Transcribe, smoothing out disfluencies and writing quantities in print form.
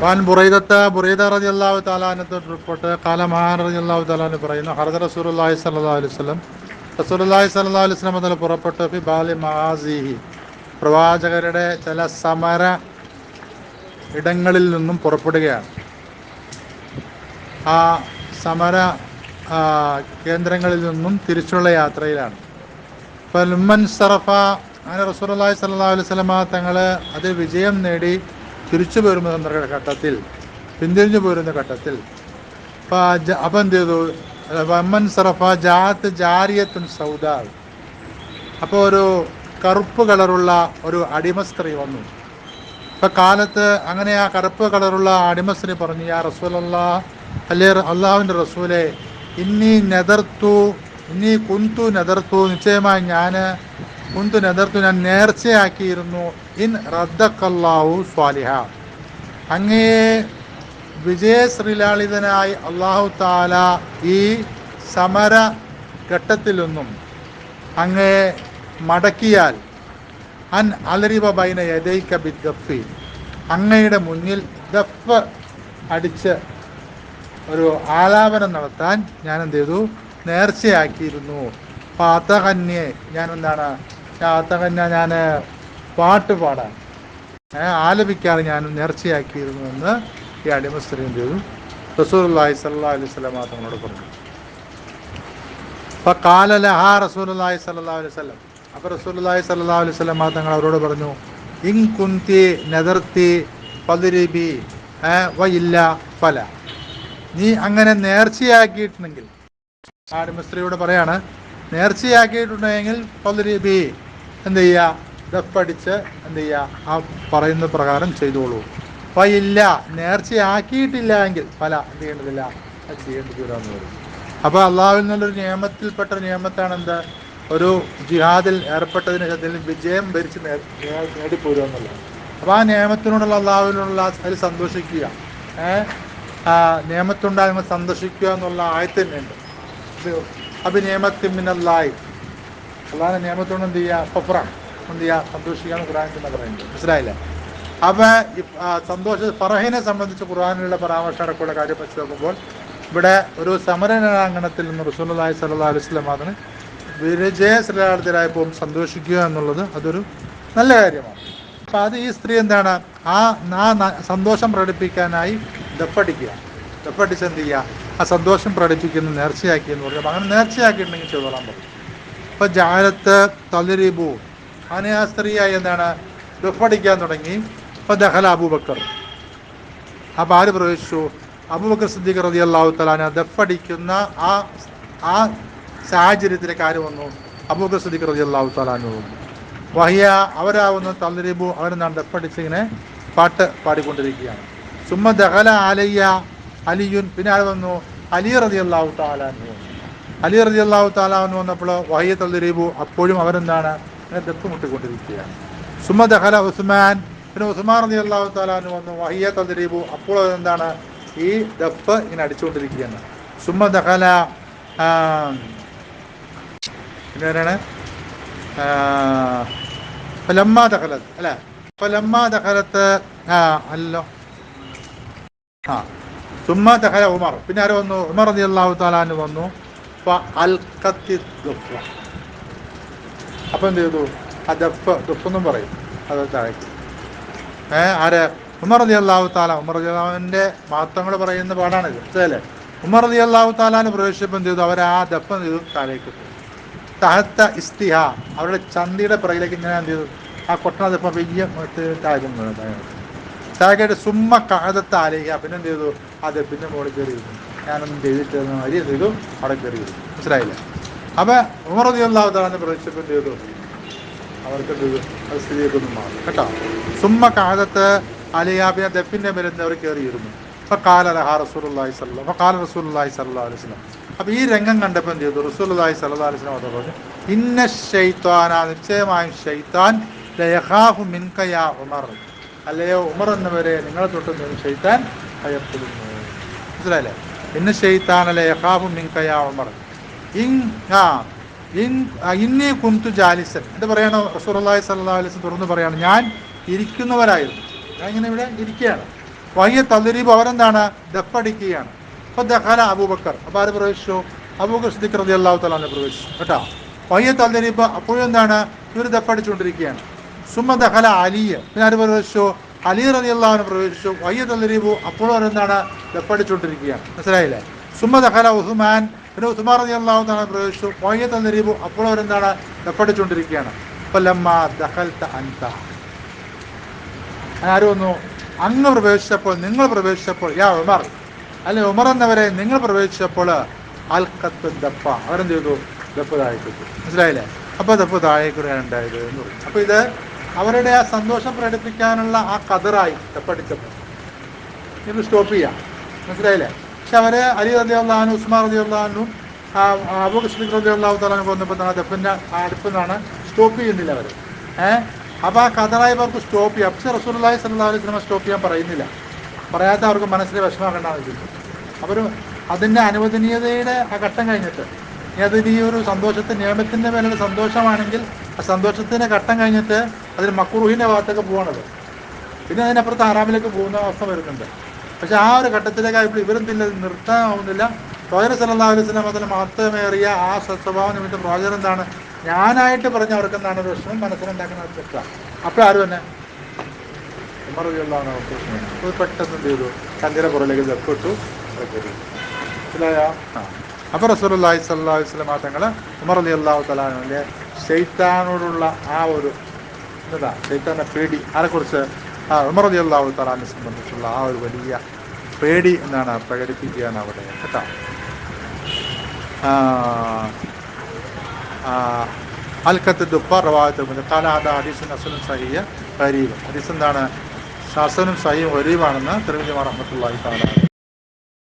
Van Buraidah റളിയല്ലാഹു തആല അൻഹു റിപ്പോർട്ട് ഖാല മഹാൻ റളിയല്ലാഹു തആല അൻഹു പറയുന്നു ഹറദ റസൂലുള്ളാഹി സ്വല്ലല്ലാഹു അലൈഹി വസല്ലം റസൂലുള്ളാഹി സ്വല്ലല്ലാഹു അലൈഹി വസല്ലം മുതൽ പുറപ്പെട്ടു ഫി ബാലി മഹാസിഹി പ്രവാചകരുടെ ചില സമര ഇടങ്ങളിൽ നിന്നും പുറപ്പെടുകയാണ്. ആ സമര കേന്ദ്രങ്ങളിൽ നിന്നും തിരിച്ചുള്ള യാത്രയിലാണ്. അപ്പോൾ ലുമ്മൻ സറഫ അങ്ങനെ റസൂലുള്ളാഹി സ്വല്ലല്ലാഹു അലൈഹി വസല്ലം തങ്ങൾ അത് വിജയം നേടി തിരിച്ചു പോരുന്ന ഘട്ടത്തിൽ, പിന്തിരിഞ്ഞു പോരുന്ന ഘട്ടത്തിൽ അപ്പം എന്ത് ചെയ്തു? വമ്മൻ സറഫ ജാത്ത് ജാരിയത്തുൻ സൗദാ, അപ്പോൾ ഒരു കറുപ്പ് കളറുള്ള ഒരു അടിമ സ്ത്രീ വന്നു. ഇപ്പം കാലത്ത് അങ്ങനെ ആ കറുപ്പ് കളറുള്ള അടിമ സ്ത്രീ പറഞ്ഞു, യാ റസൂലല്ലാഹ്, അല്ലേ അള്ളാഹുവിൻ്റെ റസൂലെ, ഇന്നി കുന്തു നെതർത്തു, നിശ്ചയമായി ഞാൻ ഞാൻ നേർച്ചയാക്കിയിരുന്നു, ഇൻ റദ്ദക്കല്ലാഹു സ്വാലിഹ, അങ്ങയെ വിജയശ്രീലാളിതനായി അള്ളാഹു താല ഈ സമര ഘട്ടത്തിലൊന്നും അങ്ങയെ മടക്കിയാൽ, അൻ അലരിബ ബൈന യദൈക ബിദ്ദഫി, അങ്ങയുടെ മുന്നിൽ ദഫ് അടിച്ച് ഒരു ആലാപനം നടത്താൻ ഞാൻ എന്ത് ചെയ്തു? നേർച്ചയാക്കിയിരുന്നു. അപ്പോൾ അത്തകന്യെ ഞാൻ എന്താണ് ഞാൻ പാട്ട് പാടാൻ ആലപിക്കാൻ ഞാൻ നേർച്ചയാക്കിയിരുന്നു എന്ന് ഈ അടിമ സ്ത്രീ എന്ത് ചെയ്തു? റസൂലുള്ളാഹി സ്വല്ലല്ലാഹു അലൈഹി വസല്ലം തങ്ങളോട് പറഞ്ഞു. അപ്പോൾ ഖാല ലഹാ റസൂലുള്ളാഹി സ്വല്ലല്ലാഹു അലൈഹി വസല്ലം, അപ്പോൾ റസൂലുള്ളാഹി സ്വല്ലല്ലാഹു അലൈഹി വസല്ലം തങ്ങൾ അവരോട് പറഞ്ഞു, ഇൻ കുന്തി നദർത്തി ഫദ്രിബി വഇല്ല ഫല, നീ അങ്ങനെ നേർച്ചയാക്കിയിട്ടുണ്ടെങ്കിൽ, അടിമ സ്ത്രീയോട് പറയാണ്, നേർച്ചയാക്കിയിട്ടുണ്ടെങ്കിൽ ഫദ്രിബി, എന്ത് ചെയ്യുക? ദഫടിച്ച് എന്ത് ചെയ്യുക? ആ പറയുന്ന പ്രകാരം ചെയ്തോളൂ. വഇല്ല, നേർച്ചയാക്കിയിട്ടില്ല എങ്കിൽ ഫല, എന്ത് ചെയ്യേണ്ടതില്ല, അത് ചെയ്യേണ്ടത് വരാമെന്ന് പറയും. അപ്പോൾ അള്ളാഹുവിൽ നിന്നുള്ളൊരു നിയമത്തിൽപ്പെട്ട നിയമത്താണ് എന്ത്? ഒരു ജിഹാദിൽ ഏർപ്പെട്ടതിന് ശേഷം വിജയം ഭരിച്ച് നേടിപ്പോരുക എന്നുള്ളത്. അപ്പോൾ ആ നിയമത്തിനോടുള്ള അള്ളാഹുവിനുള്ള അതിൽ സന്തോഷിക്കുക, നിയമത്തുണ്ടാകുമ്പോൾ സന്തോഷിക്കുക എന്നുള്ള ആയത്ത് തന്നെയുണ്ട്. അഭിനിയമത്തിമിനല്ലായി, അള്ളാഹിന്റെ നിയമത്തോട് എന്ത് ചെയ്യുക? ഫഫ്ര, എന്ത് ചെയ്യുക? സന്തോഷിക്കാന്ന് ഖുർആൻ തന്നെ പറയുന്നുണ്ട്. മനസ്സിലായില്ലേ? അപ്പോൾ ഫറഹിനെ സംബന്ധിച്ച് ഖുർആനിലുള്ള പരാമർശമൊക്കെയുള്ള കാര്യം വെച്ച് നോക്കുമ്പോൾ ഇവിടെ ഒരു സമരണാങ്കണത്തിൽ നിന്ന് റസൂലുള്ളാഹി സ്വല്ലല്ലാഹു അലൈഹി വസല്ലം അതിന് വിജയശ്രീലാളിതരായപ്പോൾ സന്തോഷിക്കുക എന്നുള്ളത് അതൊരു നല്ല കാര്യമാണ്. അപ്പം അത് ഈ സ്ത്രീ എന്താണ്? ആ സന്തോഷം പ്രകടിപ്പിക്കാനായി ദഫടിക്കുക, ദഫടിച്ച് എന്ത് ചെയ്യുക? ആ സന്തോഷം പ്രകടിപ്പിക്കുന്ന നേർച്ചയാക്കി എന്ന് പറയുമ്പോൾ അങ്ങനെ നേർച്ചയാക്കിയിട്ടുണ്ടെങ്കിൽ ചെയ്തോളാൻ പറയും. ഇപ്പം ജാലത്ത് തളിരിബു, അങ്ങനെ ആ സ്ത്രീയായി എന്താണ്? ദഫടിക്കാൻ തുടങ്ങി. ഇപ്പം ദഖല അബൂബക്കർ, അപ്പം ആര് പ്രവേശിച്ചു? അബൂബക്കർ സിദ്ദീഖ് റളിയല്ലാഹു തആല അൻഹു. ദഫടിക്കുന്ന ആ സാഹചര്യത്തിലേക്ക് ആര് വന്നു? അബൂബക്കർ സിദ്ദീഖ് റളിയല്ലാഹു തആല അൻഹു വന്നു. വഹിയ, അവരാവുന്ന തളിരിബു, അവരെന്താണ്? ദഫടിച്ച് ഇങ്ങനെ പാട്ട് പാടിക്കൊണ്ടിരിക്കുകയാണ്. സുമ്മ ദഖല അലയ്യ അലിയുൻ, പിന്നെ ആര് വന്നു? അലി റളിയല്ലാഹു തആല അൻഹു. അലി റളിയല്ലാഹു തആല അൻഹു വന്നപ്പോൾ വഹിയ തളിരിബു, അപ്പോഴും അവരെന്താണ്? ഇങ്ങനെ ദഫ് മുട്ടിക്കൊണ്ടിരിക്കുകയാണ്. സുമ്മ ദഖല ഉസ്മാൻ, പിന്നെ ഉസ്മാൻ റളിയല്ലാഹു തആല അൻഹു വന്നു. വഹിയ തളിരിബു, അപ്പോൾ അതെന്താണ്? ഈ ദഫ് ഇങ്ങനെ അടിച്ചുകൊണ്ടിരിക്കുകയാണ്. സുമ്മ ദഖല, പിന്നെ ആരാണ്? ഫലമ്മ ദഖലത്ത്, അല്ലേ? ഫലമ്മ ദഖലത്ത്, അല്ലോ, സുമ്മ ദഖല ഉമർ, പിന്നെ ആര് വന്നു? ഉമർ റളിയല്ലാഹു തആല അൻഹു വന്നു. അപ്പം എന്ത് ചെയ്തു? ആ ദഫെന്നും പറയും, അത് താഴേക്ക്. ആര്? ഉമർ റളിയല്ലാഹു തആല. ഉമർ റളിയല്ലാഹുവിൻ്റെ മഹത്വങ്ങൾ പറയുന്ന പാടാണിത്, മനസ്സിലല്ലേ? ഉമർ റളിയല്ലാഹു തആല പ്രവേശിച്ചപ്പോൾ എന്ത് ചെയ്തു? അവർ ആ ദഫ് എന്ത് ചെയ്തു? താഴേക്ക് തഹത്ത ഇസ്തിഹ, അവരുടെ ചന്തിയുടെ പിറകിലേക്ക് ഇങ്ങനെ എന്ത് ചെയ്തു? ആ കൊട്ടണ ദഫ് വലിയ താഴേക്കായിട്ട്. സുമ്മ കഅദത്ത അലൈഹ, പിന്നെ എന്ത് ചെയ്തു? ആ ദഫിൻ്റെ മുകളിൽ കയറി ഇരുന്നു. ഞാനൊന്നും ചെയ്തിട്ട് അരി എന്ത് ചെയ്തു? അവിടെ കയറി ഇരുന്നു. മനസ്സിലായില്ല? അപ്പം ഉമർ റളിയല്ലാഹു തആല പ്രവേശിച്ചപ്പോൾ എന്ത് ചെയ്തു? അവർക്ക് എന്ത് ചെയ്തു? അത് സ്ഥിതിയൊക്കെ മാറി കേട്ടോ. സുമ്മ കഅദത്ത് അലൈഹ, പിന്നെ ദഫിൻ്റെ മേലെ അവർ കയറിയിരുന്നു. അപ്പോൾ കാല റസൂലുള്ളാഹി സ്വല്ലല്ലാഹു അലൈഹി വസല്ലം. അപ്പോൾ ഈ രംഗം കണ്ടപ്പോൾ എന്ത് ചെയ്തു? റസൂലുള്ളാഹി സ്വല്ലല്ലാഹു അലൈഹി വസല്ലം പറഞ്ഞു, ഇന്ന ശൈത്വാന, നിശ്ചയമായും ശൈത്താൻ ലയഖാഫു മിൻക യാ ഉമർ, അല്ലയോ ഉമർ എന്നവരെ നിങ്ങളെ തൊട്ട് ശൈത്താൻ ഭയപ്പെടുന്നു. മനസ്സിലായില്ലേ? ഇന്ന ശൈത്താന ലയഖാഫു മിൻക യാ ഉമർ ഇന്നി കുന്തു ജാലിസൻ. എന്ത് പറയണോ? റസൂലുള്ളാഹി സ്വല്ലല്ലാഹു അലൈഹി വസല്ലം തുറന്ന് പറയാണ്, ഞാൻ ഇരിക്കുന്നവരായിരുന്നു. ഞാൻ ഇങ്ങനെ ഇവിടെ ഇരിക്കുകയാണ്. വയ്യ തദ്രീബ്, അവരെന്താണ് ദഫടിക്കുകയാണ്. അപ്പൊ ദഖല അബൂബക്കർ, അപ്പൊ ആര് പ്രവേശിച്ചു? അബൂബക്കർ സിദ്ദീഖ് റളിയല്ലാഹു തആല അൻഹു പ്രവേശിച്ചു കേട്ടോ. വയ്യ തദ്രീബ്, അപ്പോഴും എന്താണ് ഇവർ ദഫടിച്ചുകൊണ്ടിരിക്കുകയാണ്. സുമ്മ ദഖല അലി, പിന്നെ ആര് പ്രവേശിച്ചു? അലി റളിയല്ലാഹു അൻഹു പ്രവേശിച്ചു. വയ്യ തദ്രീബ്, അപ്പോഴും അവരെന്താണ് ദഫടിച്ചുകൊണ്ടിരിക്കുകയാണ്. മനസ്സിലായില്ലേ? സുമ്മ ദഖല ഉസ്മാൻ, പിന്നെ ഉസ്മാൻ റളിയല്ലാഹു തആല പ്രവേശിച്ചു. വയ്യ തദ്രീബ്, അപ്പോഴും അവരെന്താണ് ദഫടിച്ചുകൊണ്ടിരിക്കുകയാണ്. ഫലമ്മ ദഖൽത അൻത, ആര് വന്നു? അങ്ങ് പ്രവേശിച്ചപ്പോൾ, നിങ്ങൾ പ്രവേശിച്ചപ്പോൾ, യാ ഉമർ, അല്ലെ ഉമർ എന്നവരെ നിങ്ങൾ പ്രവേശിച്ചപ്പോൾ അൽഖത്ത് ദഫ, അവരെന്ത് ചെയ്തു? ദഫ് താഴേക്കിട്ടു. മനസ്സിലായില്ലേ? അപ്പൊ ദഫ് താഴേക്കിടുകയാണ് ഉണ്ടായത് എന്ന് പറയും. അപ്പൊ ഇത് അവരുടെ ആ സന്തോഷം പ്രകടിപ്പിക്കാനുള്ള ആ കതറായി ദഫടിച്ചപ്പോൾ ഇത് സ്റ്റോപ്പ് ചെയ്യാം. മനസ്സിലായില്ലേ? പക്ഷെ അവരെ അലി റളിയല്ലാഹു അൻഹു, ഉസ്മാൻ റളിയല്ലാഹു അൻഹു, അബൂബക്കർ സിദ്ദീഖ് റളിയല്ലാഹു തആല വന്നപ്പോൾ ദഫിന്റെ അടുപ്പിൽ നിന്നാണ് സ്റ്റോപ്പ് ചെയ്യുന്നില്ല അവർ. അപ്പോൾ ആ കതറായവർക്ക് സ്റ്റോപ്പ് ചെയ്യാം. പക്ഷേ റസൂലുള്ളാഹി സ്വല്ലല്ലാഹു അലൈഹി വസല്ലം സ്റ്റോപ്പ് ചെയ്യാൻ പറയുന്നില്ല. പറയാത്ത അവർക്ക് മനസ്സിൽ വിഷമാക്കണ്ടാന്ന് വെച്ചിട്ട് അവർ അതിൻ്റെ അനുവദനീയതയുടെ ആ ഘട്ടം കഴിഞ്ഞിട്ട്, അതിന് ഈ ഒരു സന്തോഷത്തിൻ്റെ നിയമത്തിൻ്റെ മേലുള്ള സന്തോഷമാണെങ്കിൽ ആ സന്തോഷത്തിൻ്റെ ഘട്ടം കഴിഞ്ഞിട്ട് അതിന് മക്രൂഹിൻ്റെ ഭാഗത്തൊക്കെ പോകണത്, പിന്നെ അതിനപ്പുറത്ത് ഹറാമിലേക്ക് പോകുന്ന അവസ്ഥ വരുന്നുണ്ട്. പക്ഷെ ആ ഒരു ഘട്ടത്തിലേക്കായപ്പോൾ ഇവരെന്തില്ല, നിർത്താനാവുന്നില്ല. പ്രവാചകൻ സല്ലല്ലാഹു അലൈഹി വസല്ലം അതിന് മഹത്വമേറിയ ആ സ്വഭാവ നിമിത്തം പ്രവാചകൻ എന്താണ് ഞാനായിട്ട് പറഞ്ഞ അവർക്ക് എന്താണ് ഒരു വിഷമം മനസ്സിലുണ്ടാക്കുന്ന തെറ്റാണ്. അപ്പോൾ ആരും തന്നെ ഉമർ റളിയല്ലാഹു അൻഹു പെട്ടെന്ന് എന്ത് ചെയ്തു? തൻ്റെ പുറകിലേക്ക് ദഫിട്ടു. മനസ്സിലായോ? അപ്പോൾ റസൂലുള്ളാഹി സ്വല്ലല്ലാഹു അലൈഹി വസല്ലം തങ്ങൾ ഉമർ റളിയല്ലാഹു തആല അൻഹുവിൻ്റെ ശൈത്താനോടുള്ള ആ ഒരു എന്താ ശൈത്താൻ്റെ പേടി, ആരെക്കുറിച്ച്? ഉമർ റളിയല്ലാഹു തആല അൻഹുവിനെ സംബന്ധിച്ചുള്ള ആ ഒരു വലിയ പേടി എന്താണ് പ്രകടിപ്പിക്കുകയാണ് അവിടെ കേട്ടോ. അൽഖത്ത് ദുഫ റവായത്ത് കാല അത് ഹദീസുൻ ഹസനുൻ സഹീഹ് ഗരീബ്, ഹദീസ് എന്താണ് ഹസനും സഹീഹും ഗരീബാണെന്ന് തിർമിദി റഹ്മത്തുള്ളാഹി തആല